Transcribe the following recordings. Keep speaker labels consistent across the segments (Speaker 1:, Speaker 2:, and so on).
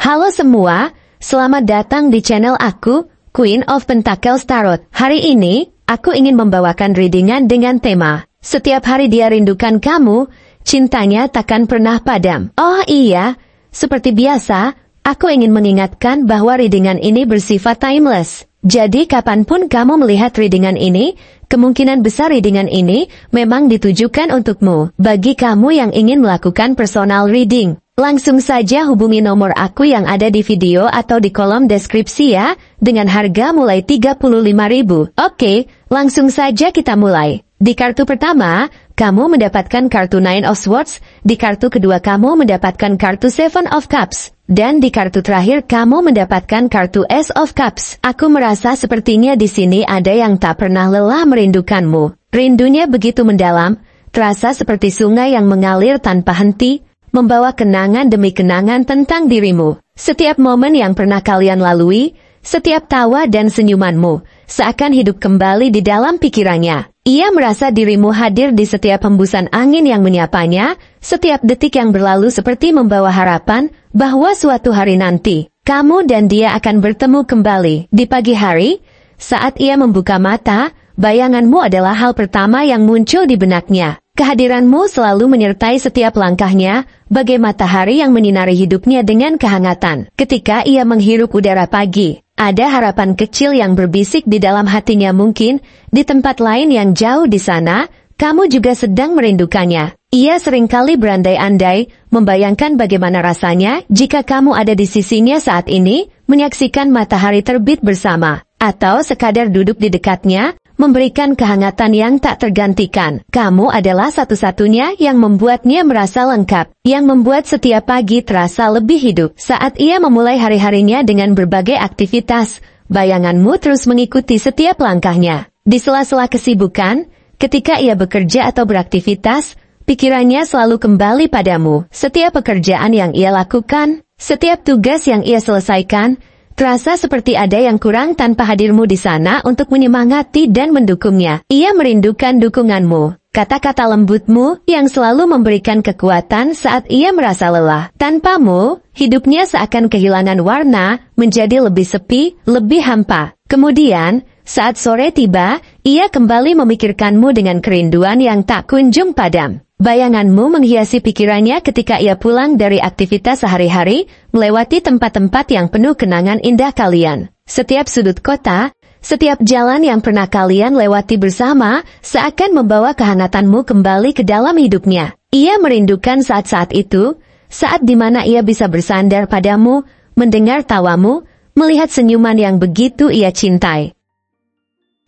Speaker 1: Halo semua, selamat datang di channel aku, Queen of Pentacles Tarot. Hari ini, aku ingin membawakan readingan dengan tema, setiap hari dia rindukan kamu, cintanya takkan pernah padam. Oh iya, seperti biasa, aku ingin mengingatkan bahwa readingan ini bersifat timeless. Jadi kapanpun kamu melihat readingan ini, kemungkinan besar readingan ini memang ditujukan untukmu. Bagi kamu yang ingin melakukan personal reading, langsung saja hubungi nomor aku yang ada di video atau di kolom deskripsi ya, dengan harga mulai 35.000. Oke, langsung saja kita mulai. Di kartu pertama, kamu mendapatkan kartu Nine of Swords, di kartu kedua kamu mendapatkan kartu Seven of Cups, dan di kartu terakhir kamu mendapatkan kartu Ace of Cups. Aku merasa sepertinya di sini ada yang tak pernah lelah merindukanmu. Rindunya begitu mendalam, terasa seperti sungai yang mengalir tanpa henti, membawa kenangan demi kenangan tentang dirimu. Setiap momen yang pernah kalian lalui, setiap tawa dan senyumanmu, seakan hidup kembali di dalam pikirannya. Ia merasa dirimu hadir di setiap hembusan angin yang menyapanya, setiap detik yang berlalu seperti membawa harapan bahwa suatu hari nanti, kamu dan dia akan bertemu kembali. Di pagi hari, saat ia membuka mata, bayanganmu adalah hal pertama yang muncul di benaknya. Kehadiranmu selalu menyertai setiap langkahnya, bagai matahari yang menyinari hidupnya dengan kehangatan. Ketika ia menghirup udara pagi, ada harapan kecil yang berbisik di dalam hatinya. Mungkin, di tempat lain yang jauh di sana, kamu juga sedang merindukannya. Ia seringkali berandai-andai, membayangkan bagaimana rasanya jika kamu ada di sisinya saat ini, menyaksikan matahari terbit bersama, atau sekadar duduk di dekatnya, memberikan kehangatan yang tak tergantikan. Kamu adalah satu-satunya yang membuatnya merasa lengkap, yang membuat setiap pagi terasa lebih hidup. Saat ia memulai hari-harinya dengan berbagai aktivitas, bayanganmu terus mengikuti setiap langkahnya. Di sela-sela kesibukan, ketika ia bekerja atau beraktivitas, pikirannya selalu kembali padamu. Setiap pekerjaan yang ia lakukan, setiap tugas yang ia selesaikan, terasa seperti ada yang kurang tanpa hadirmu di sana untuk menyemangati dan mendukungnya. Ia merindukan dukunganmu, kata-kata lembutmu yang selalu memberikan kekuatan saat ia merasa lelah. Tanpamu, hidupnya seakan kehilangan warna, menjadi lebih sepi, lebih hampa. Kemudian, saat sore tiba, ia kembali memikirkanmu dengan kerinduan yang tak kunjung padam. Bayanganmu menghiasi pikirannya ketika ia pulang dari aktivitas sehari-hari, melewati tempat-tempat yang penuh kenangan indah kalian. Setiap sudut kota, setiap jalan yang pernah kalian lewati bersama, seakan membawa kehangatanmu kembali ke dalam hidupnya. Ia merindukan saat-saat itu, saat dimana ia bisa bersandar padamu, mendengar tawamu, melihat senyuman yang begitu ia cintai.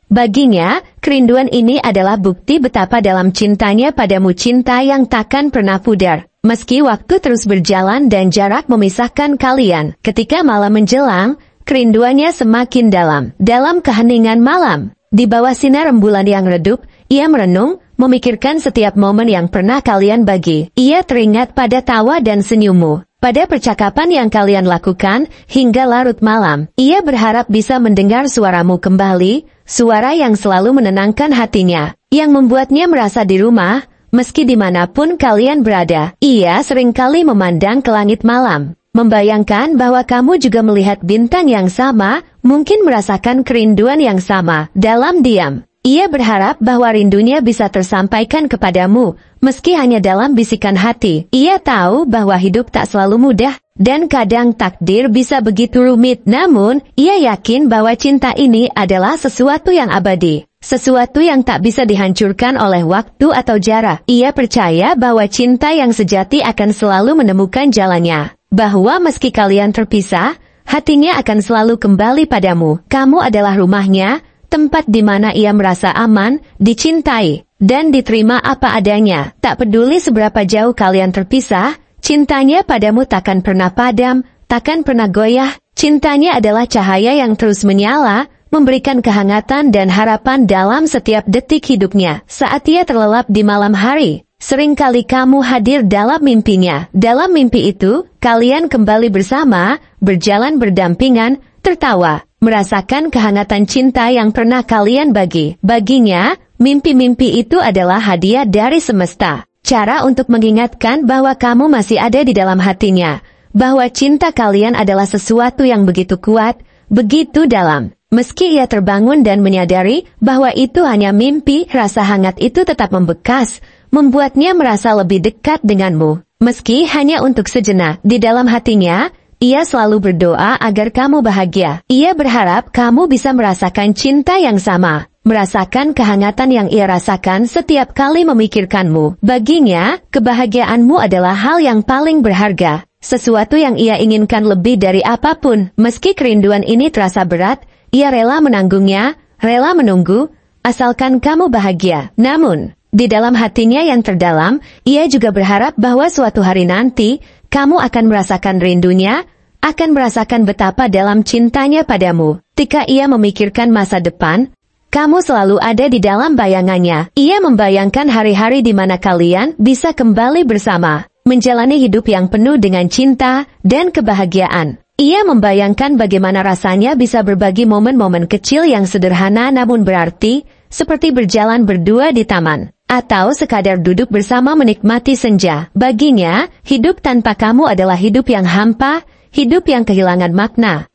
Speaker 1: Baginya, kerinduan ini adalah bukti betapa dalam cintanya padamu, cinta yang takkan pernah pudar. Meski waktu terus berjalan dan jarak memisahkan kalian, ketika malam menjelang, kerinduannya semakin dalam. Dalam keheningan malam, di bawah sinar rembulan yang redup, ia merenung, memikirkan setiap momen yang pernah kalian bagi. Ia teringat pada tawa dan senyummu, pada percakapan yang kalian lakukan, hingga larut malam. Ia berharap bisa mendengar suaramu kembali, suara yang selalu menenangkan hatinya, yang membuatnya merasa di rumah, meski dimanapun kalian berada. Ia seringkali memandang ke langit malam, membayangkan bahwa kamu juga melihat bintang yang sama, mungkin merasakan kerinduan yang sama. Dalam diam, ia berharap bahwa rindunya bisa tersampaikan kepadamu, meski hanya dalam bisikan hati. Ia tahu bahwa hidup tak selalu mudah, dan kadang takdir bisa begitu rumit. Namun, ia yakin bahwa cinta ini adalah sesuatu yang abadi, sesuatu yang tak bisa dihancurkan oleh waktu atau jarak. Ia percaya bahwa cinta yang sejati akan selalu menemukan jalannya, bahwa meski kalian terpisah, hatinya akan selalu kembali padamu. Kamu adalah rumahnya, tempat di mana ia merasa aman, dicintai, dan diterima apa adanya. Tak peduli seberapa jauh kalian terpisah, cintanya padamu takkan pernah padam, takkan pernah goyah. Cintanya adalah cahaya yang terus menyala, memberikan kehangatan dan harapan dalam setiap detik hidupnya. Saat ia terlelap di malam hari, seringkali kamu hadir dalam mimpinya. Dalam mimpi itu, kalian kembali bersama, berjalan berdampingan, tertawa, merasakan kehangatan cinta yang pernah kalian bagi. Baginya, mimpi-mimpi itu adalah hadiah dari semesta. Cara untuk mengingatkan bahwa kamu masih ada di dalam hatinya, bahwa cinta kalian adalah sesuatu yang begitu kuat, begitu dalam. Meski ia terbangun dan menyadari bahwa itu hanya mimpi, rasa hangat itu tetap membekas, membuatnya merasa lebih dekat denganmu. Meski hanya untuk sejenak, di dalam hatinya, ia selalu berdoa agar kamu bahagia. Ia berharap kamu bisa merasakan cinta yang sama, merasakan kehangatan yang ia rasakan setiap kali memikirkanmu. Baginya, kebahagiaanmu adalah hal yang paling berharga, sesuatu yang ia inginkan lebih dari apapun. Meski kerinduan ini terasa berat, ia rela menanggungnya, rela menunggu, asalkan kamu bahagia. Namun, di dalam hatinya yang terdalam, ia juga berharap bahwa suatu hari nanti, kamu akan merasakan rindunya, akan merasakan betapa dalam cintanya padamu. Ketika ia memikirkan masa depan, kamu selalu ada di dalam bayangannya. Ia membayangkan hari-hari di mana kalian bisa kembali bersama, menjalani hidup yang penuh dengan cinta dan kebahagiaan. Ia membayangkan bagaimana rasanya bisa berbagi momen-momen kecil yang sederhana namun berarti, seperti berjalan berdua di taman, atau sekadar duduk bersama menikmati senja. Baginya, hidup tanpa kamu adalah hidup yang hampa, hidup yang kehilangan makna.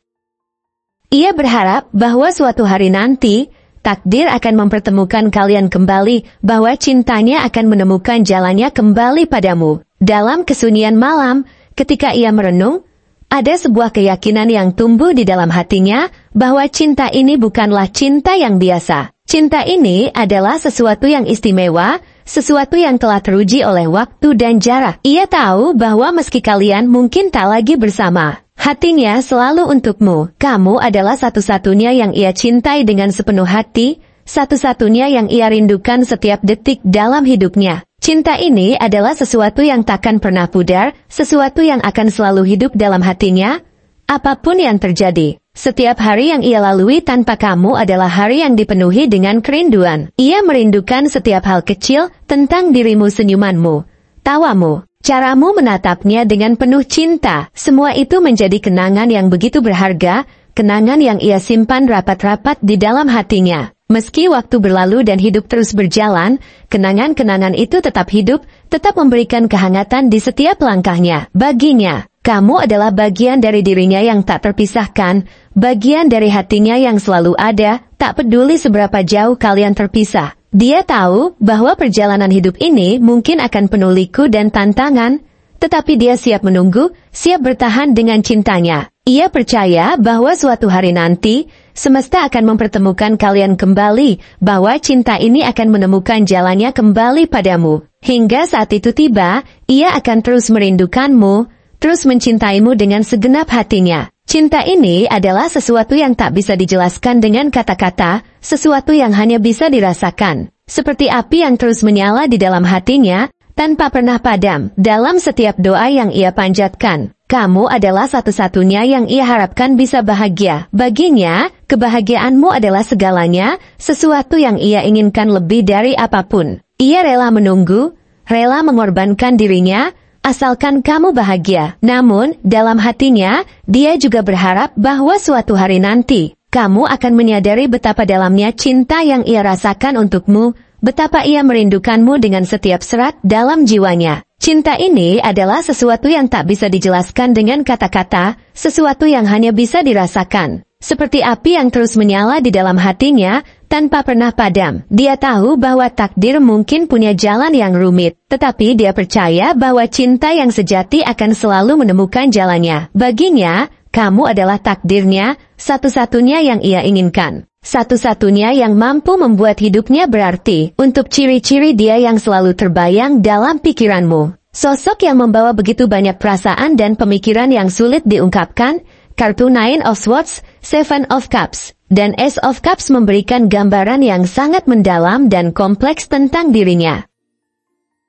Speaker 1: Ia berharap bahwa suatu hari nanti, takdir akan mempertemukan kalian kembali, bahwa cintanya akan menemukan jalannya kembali padamu. Dalam kesunyian malam, ketika ia merenung, ada sebuah keyakinan yang tumbuh di dalam hatinya, bahwa cinta ini bukanlah cinta yang biasa. Cinta ini adalah sesuatu yang istimewa, sesuatu yang telah teruji oleh waktu dan jarak. Ia tahu bahwa meski kalian mungkin tak lagi bersama, hatinya selalu untukmu. Kamu adalah satu-satunya yang ia cintai dengan sepenuh hati, satu-satunya yang ia rindukan setiap detik dalam hidupnya. Cinta ini adalah sesuatu yang takkan pernah pudar, sesuatu yang akan selalu hidup dalam hatinya, apapun yang terjadi. Setiap hari yang ia lalui tanpa kamu adalah hari yang dipenuhi dengan kerinduan. Ia merindukan setiap hal kecil tentang dirimu, senyumanmu, tawamu, caramu menatapnya dengan penuh cinta. Semua itu menjadi kenangan yang begitu berharga, kenangan yang ia simpan rapat-rapat di dalam hatinya. Meski waktu berlalu dan hidup terus berjalan, kenangan-kenangan itu tetap hidup, tetap memberikan kehangatan di setiap langkahnya. Baginya, kamu adalah bagian dari dirinya yang tak terpisahkan, bagian dari hatinya yang selalu ada, tak peduli seberapa jauh kalian terpisah. Dia tahu bahwa perjalanan hidup ini mungkin akan penuh liku dan tantangan, tetapi dia siap menunggu, siap bertahan dengan cintanya. Ia percaya bahwa suatu hari nanti, semesta akan mempertemukan kalian kembali, bahwa cinta ini akan menemukan jalannya kembali padamu. Hingga saat itu tiba, ia akan terus merindukanmu, terus mencintaimu dengan segenap hatinya. Cinta ini adalah sesuatu yang tak bisa dijelaskan dengan kata-kata, sesuatu yang hanya bisa dirasakan. Seperti api yang terus menyala di dalam hatinya, tanpa pernah padam. Dalam setiap doa yang ia panjatkan, kamu adalah satu-satunya yang ia harapkan bisa bahagia. Baginya, kebahagiaanmu adalah segalanya, sesuatu yang ia inginkan lebih dari apapun. Ia rela menunggu, rela mengorbankan dirinya, asalkan kamu bahagia. Namun, dalam hatinya, dia juga berharap bahwa suatu hari nanti, kamu akan menyadari betapa dalamnya cinta yang ia rasakan untukmu, betapa ia merindukanmu dengan setiap serat dalam jiwanya. Cinta ini adalah sesuatu yang tak bisa dijelaskan dengan kata-kata, sesuatu yang hanya bisa dirasakan. Seperti api yang terus menyala di dalam hatinya, tanpa pernah padam. Dia tahu bahwa takdir mungkin punya jalan yang rumit, tetapi dia percaya bahwa cinta yang sejati akan selalu menemukan jalannya. Baginya, kamu adalah takdirnya, satu-satunya yang ia inginkan. Satu-satunya yang mampu membuat hidupnya berarti. Untuk ciri-ciri dia yang selalu terbayang dalam pikiranmu. Sosok yang membawa begitu banyak perasaan dan pemikiran yang sulit diungkapkan, kartu Nine of Swords, Seven of Cups, dan Ace of Cups memberikan gambaran yang sangat mendalam dan kompleks tentang dirinya.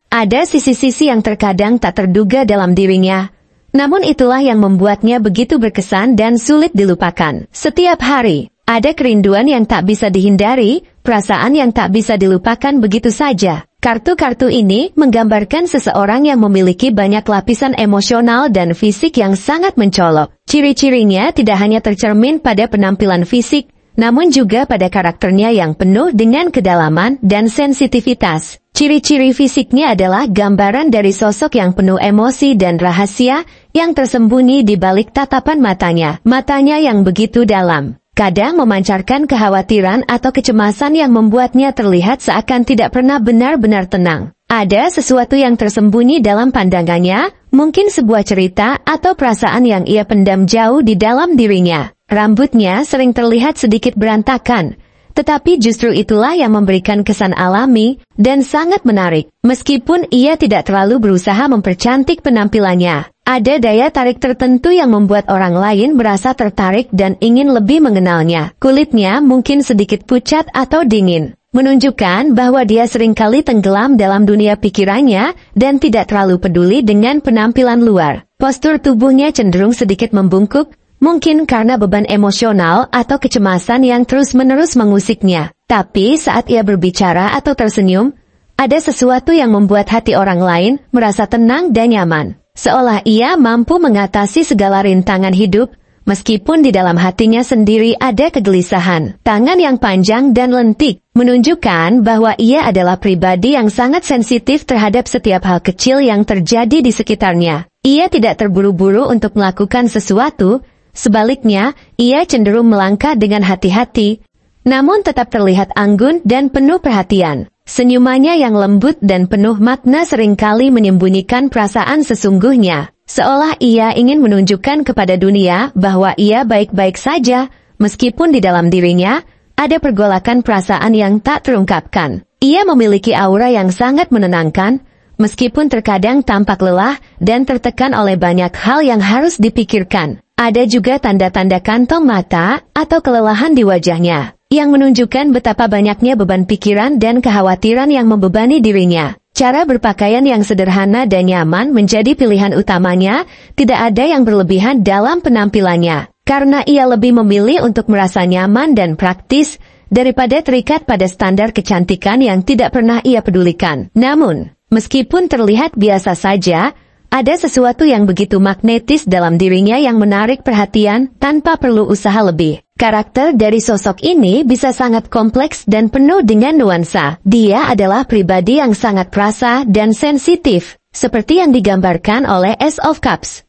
Speaker 1: Ada sisi-sisi yang terkadang tak terduga dalam dirinya, namun itulah yang membuatnya begitu berkesan dan sulit dilupakan. Setiap hari, ada kerinduan yang tak bisa dihindari, perasaan yang tak bisa dilupakan begitu saja. Kartu-kartu ini menggambarkan seseorang yang memiliki banyak lapisan emosional dan fisik yang sangat mencolok. Ciri-cirinya tidak hanya tercermin pada penampilan fisik, namun juga pada karakternya yang penuh dengan kedalaman dan sensitivitas. Ciri-ciri fisiknya adalah gambaran dari sosok yang penuh emosi dan rahasia, yang tersembunyi di balik tatapan matanya. Matanya yang begitu dalam kadang memancarkan kekhawatiran atau kecemasan yang membuatnya terlihat seakan tidak pernah benar-benar tenang. Ada sesuatu yang tersembunyi dalam pandangannya, mungkin sebuah cerita atau perasaan yang ia pendam jauh di dalam dirinya. Rambutnya sering terlihat sedikit berantakan, tetapi justru itulah yang memberikan kesan alami dan sangat menarik. Meskipun ia tidak terlalu berusaha mempercantik penampilannya, ada daya tarik tertentu yang membuat orang lain merasa tertarik dan ingin lebih mengenalnya. Kulitnya mungkin sedikit pucat atau dingin, menunjukkan bahwa dia seringkali tenggelam dalam dunia pikirannya dan tidak terlalu peduli dengan penampilan luar. Postur tubuhnya cenderung sedikit membungkuk, mungkin karena beban emosional atau kecemasan yang terus-menerus mengusiknya. Tapi saat ia berbicara atau tersenyum, ada sesuatu yang membuat hati orang lain merasa tenang dan nyaman. Seolah ia mampu mengatasi segala rintangan hidup, meskipun di dalam hatinya sendiri ada kegelisahan. Tangan yang panjang dan lentik menunjukkan bahwa ia adalah pribadi yang sangat sensitif terhadap setiap hal kecil yang terjadi di sekitarnya. Ia tidak terburu-buru untuk melakukan sesuatu, sebaliknya, ia cenderung melangkah dengan hati-hati, namun tetap terlihat anggun dan penuh perhatian. Senyumannya yang lembut dan penuh makna seringkali menyembunyikan perasaan sesungguhnya, seolah ia ingin menunjukkan kepada dunia bahwa ia baik-baik saja, meskipun di dalam dirinya ada pergolakan perasaan yang tak terungkapkan. Ia memiliki aura yang sangat menenangkan, meskipun terkadang tampak lelah dan tertekan oleh banyak hal yang harus dipikirkan. Ada juga tanda-tanda kantong mata atau kelelahan di wajahnya, yang menunjukkan betapa banyaknya beban pikiran dan kekhawatiran yang membebani dirinya. Cara berpakaian yang sederhana dan nyaman menjadi pilihan utamanya, tidak ada yang berlebihan dalam penampilannya, karena ia lebih memilih untuk merasa nyaman dan praktis, daripada terikat pada standar kecantikan yang tidak pernah ia pedulikan. Namun, meskipun terlihat biasa saja, ada sesuatu yang begitu magnetis dalam dirinya yang menarik perhatian tanpa perlu usaha lebih. Karakter dari sosok ini bisa sangat kompleks dan penuh dengan nuansa. Dia adalah pribadi yang sangat perasa dan sensitif, seperti yang digambarkan oleh Ace of Cups.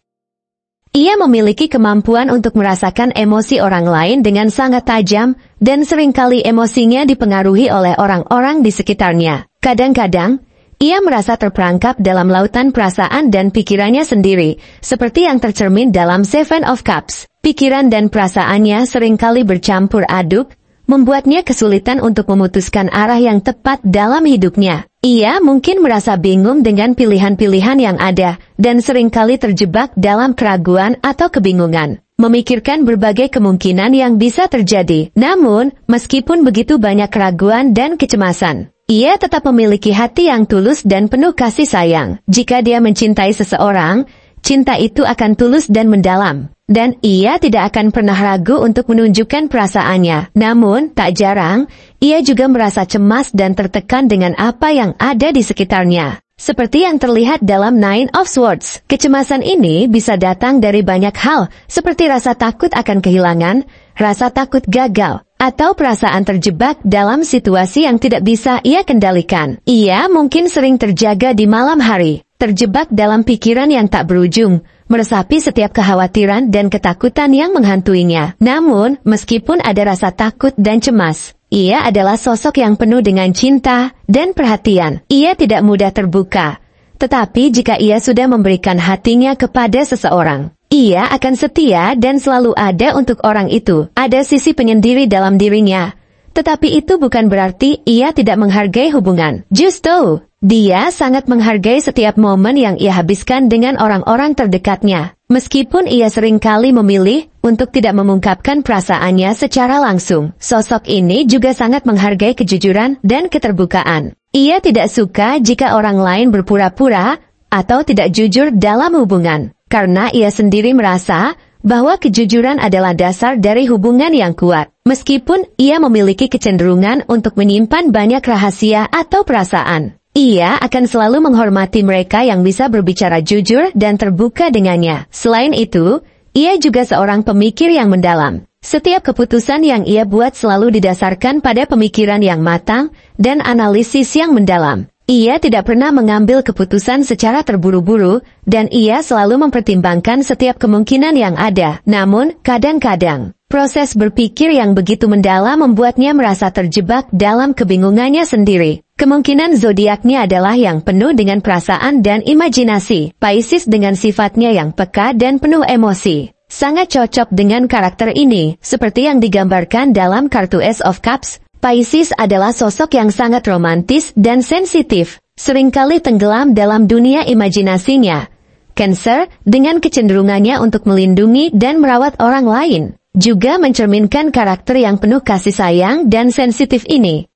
Speaker 1: Ia memiliki kemampuan untuk merasakan emosi orang lain dengan sangat tajam, dan seringkali emosinya dipengaruhi oleh orang-orang di sekitarnya. Kadang-kadang, ia merasa terperangkap dalam lautan perasaan dan pikirannya sendiri, seperti yang tercermin dalam Seven of Cups. Pikiran dan perasaannya seringkali bercampur aduk, membuatnya kesulitan untuk memutuskan arah yang tepat dalam hidupnya. Ia mungkin merasa bingung dengan pilihan-pilihan yang ada, dan seringkali terjebak dalam keraguan atau kebingungan, memikirkan berbagai kemungkinan yang bisa terjadi. Namun, meskipun begitu banyak keraguan dan kecemasan, ia tetap memiliki hati yang tulus dan penuh kasih sayang. Jika dia mencintai seseorang, cinta itu akan tulus dan mendalam, dan ia tidak akan pernah ragu untuk menunjukkan perasaannya. Namun, tak jarang, ia juga merasa cemas dan tertekan dengan apa yang ada di sekitarnya. Seperti yang terlihat dalam Nine of Swords, kecemasan ini bisa datang dari banyak hal, seperti rasa takut akan kehilangan, rasa takut gagal, atau perasaan terjebak dalam situasi yang tidak bisa ia kendalikan. Ia mungkin sering terjaga di malam hari, terjebak dalam pikiran yang tak berujung, meresapi setiap kekhawatiran dan ketakutan yang menghantuinya. Namun, meskipun ada rasa takut dan cemas, ia adalah sosok yang penuh dengan cinta dan perhatian. Ia tidak mudah terbuka, tetapi jika ia sudah memberikan hatinya kepada seseorang, ia akan setia dan selalu ada untuk orang itu. Ada sisi penyendiri dalam dirinya, tetapi itu bukan berarti ia tidak menghargai hubungan. Justru, dia sangat menghargai setiap momen yang ia habiskan dengan orang-orang terdekatnya. Meskipun ia seringkali memilih untuk tidak mengungkapkan perasaannya secara langsung, sosok ini juga sangat menghargai kejujuran dan keterbukaan. Ia tidak suka jika orang lain berpura-pura atau tidak jujur dalam hubungan, karena ia sendiri merasa bahwa kejujuran adalah dasar dari hubungan yang kuat. Meskipun ia memiliki kecenderungan untuk menyimpan banyak rahasia atau perasaan, ia akan selalu menghormati mereka yang bisa berbicara jujur dan terbuka dengannya. Selain itu, ia juga seorang pemikir yang mendalam. Setiap keputusan yang ia buat selalu didasarkan pada pemikiran yang matang dan analisis yang mendalam. Ia tidak pernah mengambil keputusan secara terburu-buru, dan ia selalu mempertimbangkan setiap kemungkinan yang ada. Namun, kadang-kadang, proses berpikir yang begitu mendalam membuatnya merasa terjebak dalam kebingungannya sendiri. Kemungkinan zodiaknya adalah yang penuh dengan perasaan dan imajinasi. Pisces dengan sifatnya yang peka dan penuh emosi sangat cocok dengan karakter ini, seperti yang digambarkan dalam kartu Ace of Cups. Pisces adalah sosok yang sangat romantis dan sensitif, seringkali tenggelam dalam dunia imajinasinya. Cancer, dengan kecenderungannya untuk melindungi dan merawat orang lain, juga mencerminkan karakter yang penuh kasih sayang dan sensitif ini.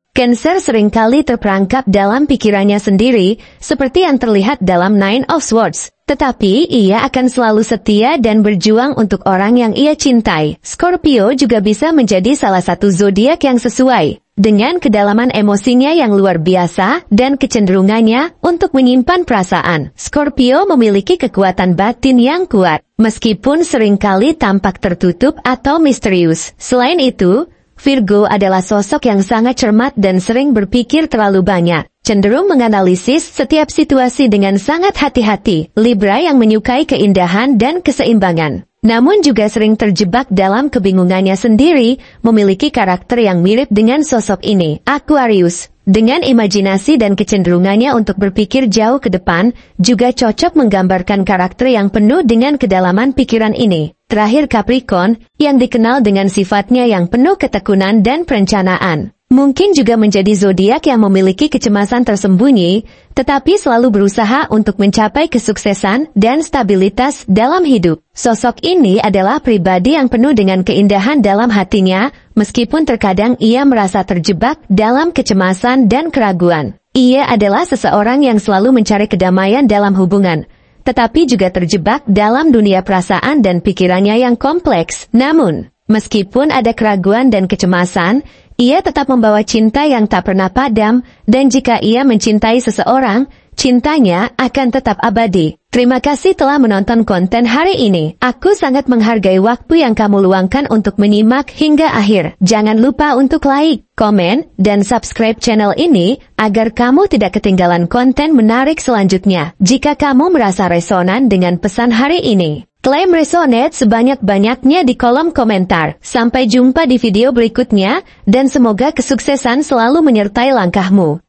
Speaker 1: Cancer seringkali terperangkap dalam pikirannya sendiri, seperti yang terlihat dalam Nine of Swords. Tetapi ia akan selalu setia dan berjuang untuk orang yang ia cintai. Scorpio juga bisa menjadi salah satu zodiak yang sesuai dengan kedalaman emosinya yang luar biasa dan kecenderungannya untuk menyimpan perasaan. Scorpio memiliki kekuatan batin yang kuat, meskipun seringkali tampak tertutup atau misterius. Selain itu, Virgo adalah sosok yang sangat cermat dan sering berpikir terlalu banyak, cenderung menganalisis setiap situasi dengan sangat hati-hati. Libra yang menyukai keindahan dan keseimbangan, namun juga sering terjebak dalam kebingungannya sendiri, memiliki karakter yang mirip dengan sosok ini. Aquarius, dengan imajinasi dan kecenderungannya untuk berpikir jauh ke depan, juga cocok menggambarkan karakter yang penuh dengan kedalaman pikiran ini. Terakhir Capricorn, yang dikenal dengan sifatnya yang penuh ketekunan dan perencanaan, mungkin juga menjadi zodiak yang memiliki kecemasan tersembunyi, tetapi selalu berusaha untuk mencapai kesuksesan dan stabilitas dalam hidup. Sosok ini adalah pribadi yang penuh dengan keindahan dalam hatinya, meskipun terkadang ia merasa terjebak dalam kecemasan dan keraguan. Ia adalah seseorang yang selalu mencari kedamaian dalam hubungan, tetapi juga terjebak dalam dunia perasaan dan pikirannya yang kompleks. Namun, meskipun ada keraguan dan kecemasan, ia tetap membawa cinta yang tak pernah padam, dan jika ia mencintai seseorang, cintanya akan tetap abadi. Terima kasih telah menonton konten hari ini. Aku sangat menghargai waktu yang kamu luangkan untuk menyimak hingga akhir. Jangan lupa untuk like, komen, dan subscribe channel ini, agar kamu tidak ketinggalan konten menarik selanjutnya. Jika kamu merasa resonan dengan pesan hari ini, klaim resonate sebanyak-banyaknya di kolom komentar. Sampai jumpa di video berikutnya, dan semoga kesuksesan selalu menyertai langkahmu.